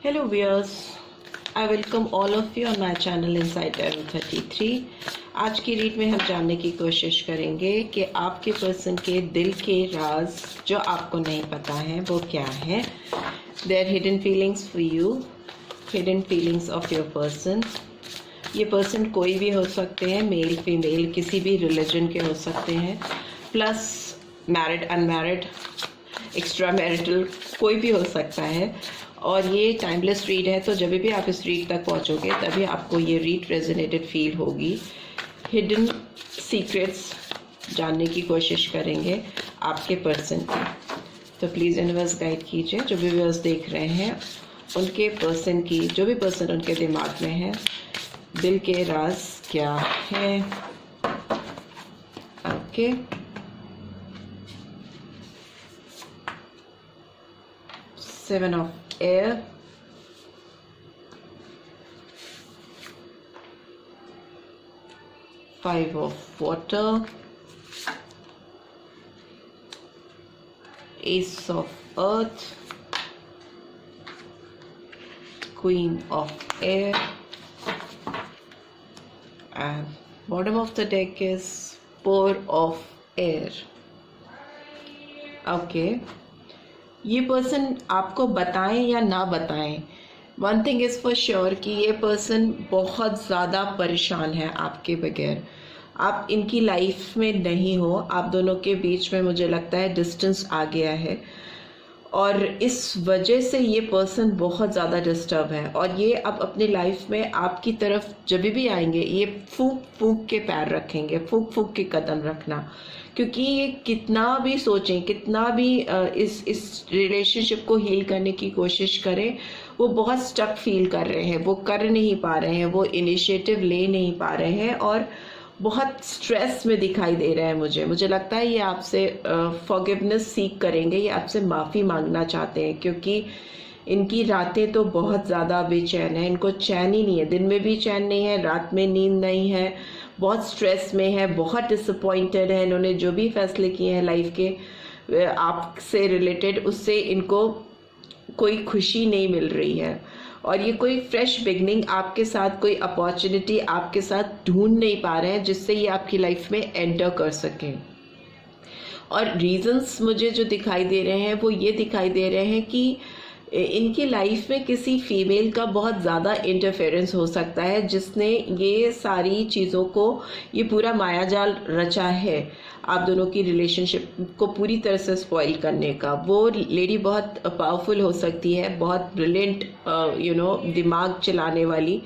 Hello viewers, I welcome all of you on my channel Inside Tarot 33। आज की read में हम जानने की कोशिश करेंगे कि आपके पर्सन के दिल के राज जो आपको नहीं पता है वो क्या है। Their hidden feelings for you, hidden feelings of your person। ये पर्सन कोई भी हो सकते हैं, मेल फीमेल, किसी भी रिलीजन के हो सकते हैं, plus married unmarried extra marital कोई भी हो सकता है। और ये टाइमलेस रीड है, तो जब भी आप इस रीड तक पहुंचोगे तभी आपको ये रीड रेजोनेटेड फील होगी। हिडन सीक्रेट्स जानने की कोशिश करेंगे आपके पर्सन की। तो प्लीज़ यूनिवर्स गाइड कीजिए जो भी व्यूअर्स देख रहे हैं उनके पर्सन की, जो भी पर्सन उनके दिमाग में है, दिल के राज क्या है। Okay, seven of air, five of water, ace of earth, queen of air, and bottom of the deck is four of air। okay, ये पर्सन आपको बताएं या ना बताएं, one thing is for sure कि ये पर्सन बहुत ज़्यादा परेशान है आपके बगैर। आप इनकी लाइफ में नहीं हो, आप दोनों के बीच में मुझे लगता है डिस्टेंस आ गया है और इस वजह से ये पर्सन बहुत ज़्यादा डिस्टर्ब है। और ये अब अपनी लाइफ में आपकी तरफ जब भी आएंगे ये फूंक फूंक के पैर रखेंगे, फूंक फूंक के कदम रखना, क्योंकि ये कितना भी सोचें, कितना भी इस रिलेशनशिप को हील करने की कोशिश करें, वो बहुत स्टक फील कर रहे हैं, वो कर नहीं पा रहे हैं, वो इनिशिएटिव ले नहीं पा रहे हैं और बहुत स्ट्रेस में दिखाई दे रहा है। मुझे लगता है ये आपसे फॉरगिवनेस सीख करेंगे, ये आपसे माफ़ी मांगना चाहते हैं, क्योंकि इनकी रातें तो बहुत ज़्यादा बेचैन है, इनको चैन ही नहीं है, दिन में भी चैन नहीं है, रात में नींद नहीं है, बहुत स्ट्रेस में है, बहुत डिसअपॉइंटेड है। इन्होंने जो भी फैसले किए हैं लाइफ के आपसे रिलेटेड, उससे इनको कोई खुशी नहीं मिल रही है और ये कोई फ्रेश बिगनिंग आपके साथ, कोई अपॉर्चुनिटी आपके साथ ढूंढ नहीं पा रहे हैं जिससे ये आपकी लाइफ में एंटर कर सकें। और रीजंस मुझे जो दिखाई दे रहे हैं वो ये दिखाई दे रहे हैं कि इनकी लाइफ में किसी फीमेल का बहुत ज़्यादा इंटरफेरेंस हो सकता है जिसने ये सारी चीज़ों को, ये पूरा मायाजाल रचा है आप दोनों की रिलेशनशिप को पूरी तरह से स्पॉइल करने का। वो लेडी बहुत पावरफुल हो सकती है, बहुत ब्रिलियंट दिमाग चलाने वाली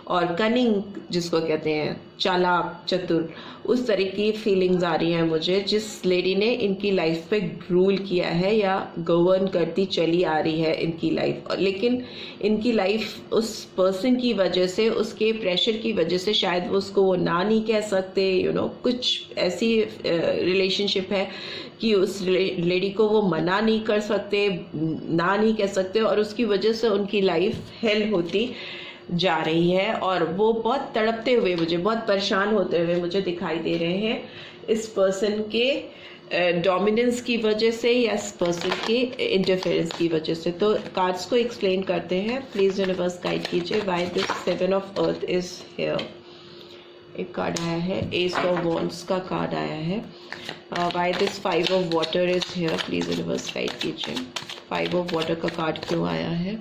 और कनिंग जिसको कहते हैं, चालाक, चतुर, उस तरह की फीलिंग्स आ रही हैं मुझे, जिस लेडी ने इनकी लाइफ पे रूल किया है या गवर्न करती चली आ रही है इनकी लाइफ। लेकिन इनकी लाइफ उस पर्सन की वजह से, उसके प्रेशर की वजह से, शायद वो उसको वो ना नहीं कह सकते, कुछ ऐसी रिलेशनशिप है कि उस लेडी को वो मना नहीं कर सकते, ना नहीं कह सकते, और उसकी वजह से उनकी लाइफ हेल होती जा रही है और वो बहुत तड़पते हुए, मुझे बहुत परेशान होते हुए मुझे दिखाई दे रहे हैं इस पर्सन के डोमिनेंस की वजह से या इस पर्सन के इंटरफेरेंस की वजह से। तो कार्ड्स को एक्सप्लेन करते हैं, प्लीज यूनिवर्स गाइड कीजिए why this seven of earth is here. एक कार्ड आया है, एस ऑफ वॉन्ड्स का कार्ड आया है। Why this five of water is here, please universe guide कीजिए फाइव ऑफ वाटर का कार्ड क्यों आया है।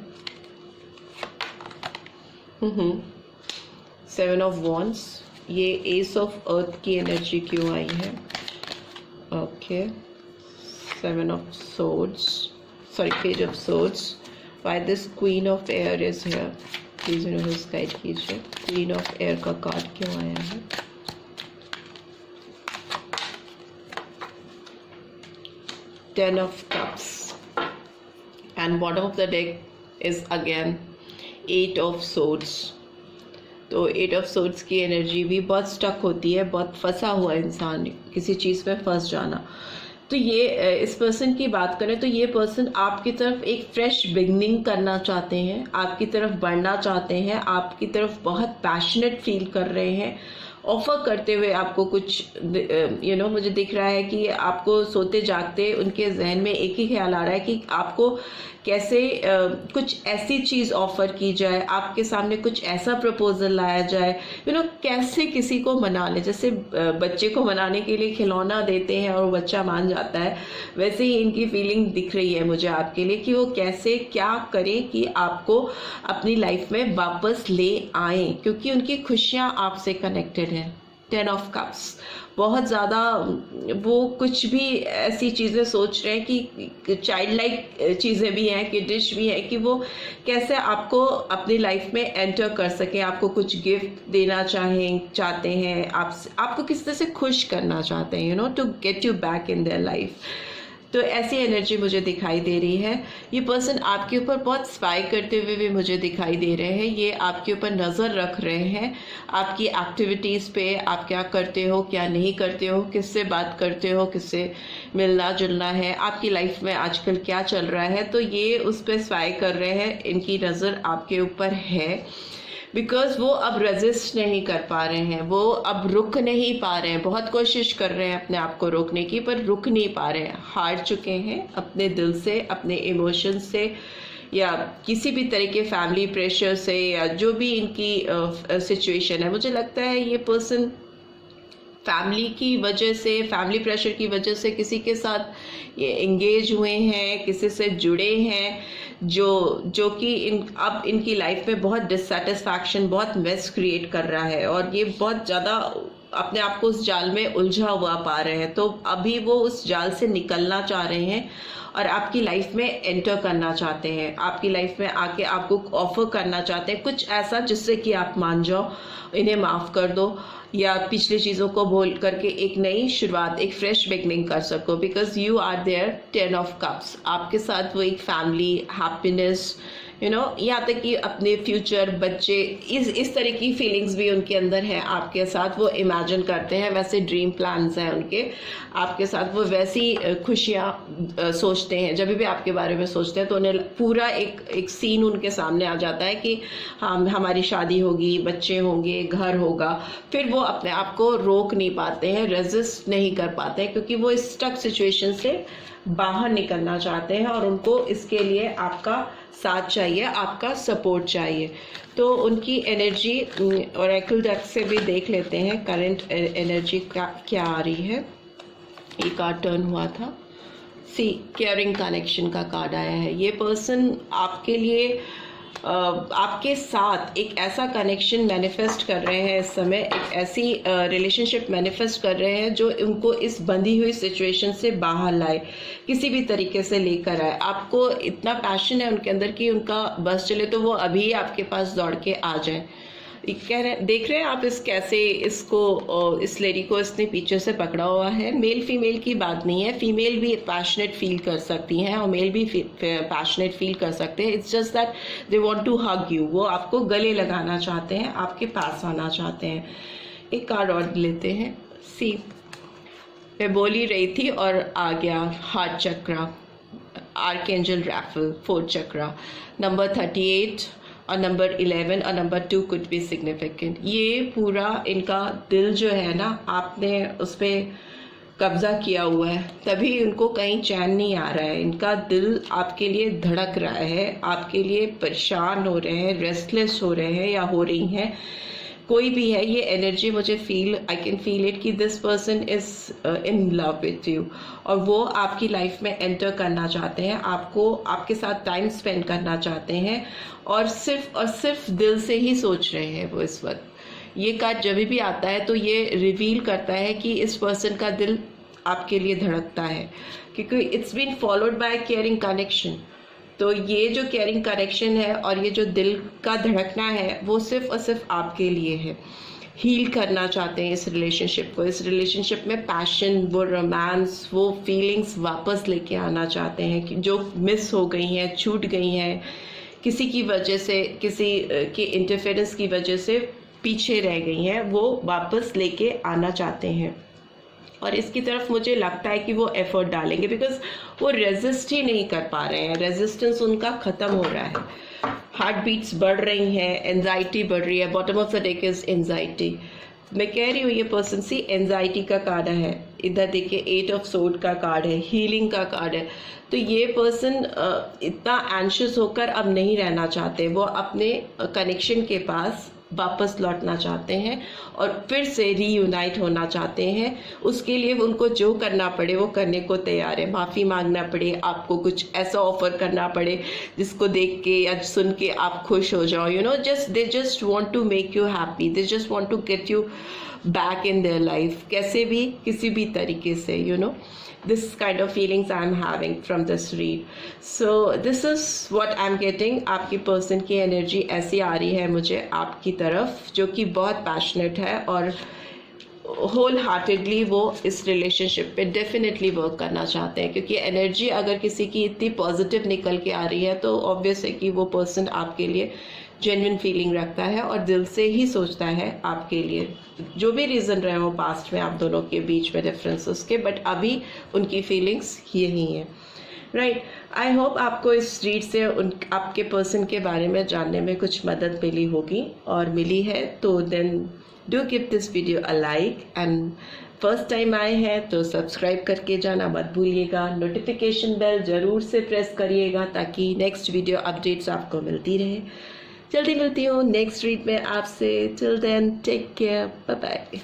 सेवन ऑफ वॉन्ड्स, ये एस ऑफ अर्थ की एनर्जी क्यों आई है। Okay, seven of swords, sorry page of swords. Why this queen of air is here, please universe guide कीजिए क्वीन ऑफ एयर का कार्ड क्यों आया है। Ten of cups and bottom of the deck is again eight of swords. तो eight of swords की energy भी बहुत stuck होती है, बहुत फंसा हुआ इंसान, किसी चीज़ में फंस जाना। तो ये इस पर्सन की बात करें तो ये पर्सन आपकी तरफ एक फ्रेश बिगनिंग करना चाहते हैं, आपकी तरफ बढ़ना चाहते हैं, आपकी तरफ बहुत पैशनेट फील कर रहे हैं, ऑफर करते हुए आपको कुछ मुझे दिख रहा है कि आपको सोते जागते उनके जहन में एक ही ख्याल आ रहा है कि आपको कैसे कुछ ऐसी चीज़ ऑफर की जाए, आपके सामने कुछ ऐसा प्रपोजल लाया जाए, कैसे किसी को मना ले। जैसे बच्चे को मनाने के लिए खिलौना देते हैं और वो बच्चा मान जाता है, वैसे ही इनकी फीलिंग दिख रही है मुझे आपके लिए कि वो कैसे क्या करें कि आपको अपनी लाइफ में वापस ले आए, क्योंकि उनकी खुशियाँ आपसे कनेक्टेड हैं। 10 ऑफ कप्स, बहुत ज़्यादा वो कुछ भी ऐसी चीज़ें सोच रहे हैं कि चाइल्ड लाइक चीज़ें भी हैं, कि डिश भी है, कि वो कैसे आपको अपनी लाइफ में एंटर कर सकें, आपको कुछ गिफ्ट देना चाहते हैं, आपको किस तरह से खुश करना चाहते हैं, to get you back in their life. तो ऐसी एनर्जी मुझे दिखाई दे रही है। ये पर्सन आपके ऊपर बहुत स्पाई करते हुए भी मुझे दिखाई दे रहे हैं। ये आपके ऊपर नज़र रख रहे हैं, आपकी एक्टिविटीज़ पे, आप क्या करते हो क्या नहीं करते हो, किससे बात करते हो, किससे मिलना जुलना है, आपकी लाइफ में आजकल क्या चल रहा है। तो ये उस पर स्पाई कर रहे हैं, इनकी नज़र आपके ऊपर है, बिकॉज वो अब रेजिस्ट नहीं कर पा रहे हैं, वो अब रुक नहीं पा रहे हैं। बहुत कोशिश कर रहे हैं अपने आप को रोकने की, पर रुक नहीं पा रहे हैं, हार चुके हैं अपने दिल से, अपने इमोशन से, या किसी भी तरह के फैमिली प्रेशर से, या जो भी इनकी सिचुएशन है। मुझे लगता है ये पर्सन फैमिली की वजह से, फैमिली प्रेशर की वजह से किसी के साथ ये एंगेज हुए हैं, किसी से जुड़े हैं, जो कि अब इनकी लाइफ में बहुत डिससेटिस्फैक्शन, बहुत मेस क्रिएट कर रहा है, और ये बहुत ज़्यादा अपने आप को उस जाल में उलझा हुआ पा रहे हैं। तो अभी वो उस जाल से निकलना चाह रहे हैं और आपकी लाइफ में एंटर करना चाहते हैं, आपकी लाइफ में आके आपको ऑफर करना चाहते हैं कुछ ऐसा जिससे कि आप मान जाओ, इन्हें माफ़ कर दो, या पिछली चीज़ों को भूल करके एक नई शुरुआत, एक फ्रेश बिगनिंग कर सको, because you are their 10 of cups. आपके साथ वो एक फैमिली, हैप्पीनेस, यहाँ तक कि अपने फ्यूचर, बच्चे, इस तरह की फीलिंग्स भी उनके अंदर है आपके साथ। वो इमेजिन करते हैं, वैसे ड्रीम प्लान्स हैं उनके आपके साथ, वो वैसी खुशियाँ सोचते हैं। जब भी आपके बारे में सोचते हैं तो उन्हें पूरा एक सीन उनके सामने आ जाता है कि हमारी शादी होगी, बच्चे होंगे, घर होगा। फिर वो अपने आप को रोक नहीं पाते हैं, रेजिस्ट नहीं कर पाते हैं, क्योंकि वो इस स्टक सिचुएशन से बाहर निकलना चाहते हैं, और उनको इसके लिए आपका साथ चाहिए, आपका सपोर्ट चाहिए। तो उनकी एनर्जी ओरेकल डेक से भी देख लेते हैं, करंट एनर्जी क्या आ रही है। ये कार्ड टर्न हुआ था, सी केयरिंग कनेक्शन का कार्ड आया है। ये पर्सन आपके लिए आपके साथ एक ऐसा कनेक्शन मैनिफेस्ट कर रहे हैं इस समय, एक ऐसी रिलेशनशिप मैनिफेस्ट कर रहे हैं जो उनको इस बंधी हुई सिचुएशन से बाहर लाए, किसी भी तरीके से लेकर आए। आपको इतना पैशन है उनके अंदर कि उनका बस चले तो वो अभी आपके पास दौड़ के आ जाए। कह रहे, देख रहे हैं आप कैसे इस लेडी को इसने पीछे से पकड़ा हुआ है। मेल फीमेल की बात नहीं है, फीमेल भी पैशनेट फील कर सकती हैं और मेल भी पैशनेट फील कर सकते हैं। It's just that they want to hug you, वो आपको गले लगाना चाहते हैं, आपके पास आना चाहते हैं। एक कार्ड और लेते हैं, सी मैं बोल ही रही थी और आ गया हार्ट चक्रा, आर्कएंजल रैफल, 4th चक्रा, नंबर 38 और नंबर 11 और नंबर 2 कुड बी सिग्निफिकेंट। ये पूरा इनका दिल जो है ना, आपने उस पर कब्जा किया हुआ है, तभी उनको कहीं चैन नहीं आ रहा है। इनका दिल आपके लिए धड़क रहा है, आपके लिए परेशान हो रहे हैं, रेस्टलेस हो रहे हैं या हो रही हैं, कोई भी है। ये एनर्जी मुझे आई कैन फील इट कि this person is in love with you, और वो आपकी लाइफ में एंटर करना चाहते हैं, आपके साथ टाइम स्पेंड करना चाहते हैं, और सिर्फ दिल से ही सोच रहे हैं वो इस वक्त। ये कार्ड जब भी आता है तो ये रिवील करता है कि इस पर्सन का दिल आपके लिए धड़कता है, क्योंकि it's been followed by caring connection. तो ये जो केयरिंग कनेक्शन है और ये जो दिल का धड़कना है, वो सिर्फ और सिर्फ आपके लिए है। हील करना चाहते हैं इस रिलेशनशिप को, इस रिलेशनशिप में पैशन, वो रोमांस, वो फीलिंग्स वापस लेके आना चाहते हैं कि जो मिस हो गई हैं, छूट गई हैं, किसी की वजह से, किसी के इंटरफेरेंस की वजह से पीछे रह गई हैं, वो वापस लेके आना चाहते हैं। और इसकी तरफ मुझे लगता है कि वो एफर्ट डालेंगे, बिकॉज वो रेजिस्ट ही नहीं कर पा रहे हैं, रेजिस्टेंस उनका ख़त्म हो रहा है, हार्ट बीट्स बढ़ रही हैं, एंजाइटी बढ़ रही है। Bottom of the deck is anxiety. मैं कह रही हूँ ये पर्सन सी एंजाइटी का कार्ड है, इधर देखिए 8 ऑफ सोर्ड का कार्ड है, हीलिंग का कार्ड है। तो ये पर्सन इतना एंशियस होकर अब नहीं रहना चाहते, वो अपने कनेक्शन के पास वापस लौटना चाहते हैं और फिर से रीयूनाइट होना चाहते हैं। उसके लिए उनको जो करना पड़े वो करने को तैयार है। माफ़ी मांगना पड़े, आपको कुछ ऐसा ऑफर करना पड़े जिसको देख के या सुन के आप खुश हो जाओ, you know, they just want to make you happy, they just want to get you back in their life, कैसे भी किसी भी तरीके से, you know. This kind of feelings I'm having from this read. So this is what I'm getting. आपकी person की energy ऐसी आ रही है मुझे आपकी तरफ, जो कि बहुत पैशनेट है और होल हार्टेडली वो इस रिलेशनशिप पे डेफिनेटली वर्क करना चाहते हैं। क्योंकि एनर्जी अगर किसी की इतनी पॉजिटिव निकल के आ रही है तो ऑब्वियस है कि वो पर्सन आपके लिए जेन्युइन फीलिंग रखता है और दिल से ही सोचता है आपके लिए, जो भी रीज़न रहे हो पास्ट में आप दोनों के बीच में डिफरेंसेस के, बट अभी उनकी फीलिंग्स यही हैं, राइट। आई होप आपको इस रीड से आपके पर्सन के बारे में जानने में कुछ मदद मिली होगी, और मिली है तो then do give this video a like, and first time आए हैं तो सब्सक्राइब करके जाना मत भूलिएगा। नोटिफिकेशन बेल ज़रूर से प्रेस करिएगा ताकि नेक्स्ट वीडियो अपडेट्स आपको मिलती रहे। जल्दी मिलती हूँ नेक्स्ट रीड में आपसे। Till then take care, bye bye.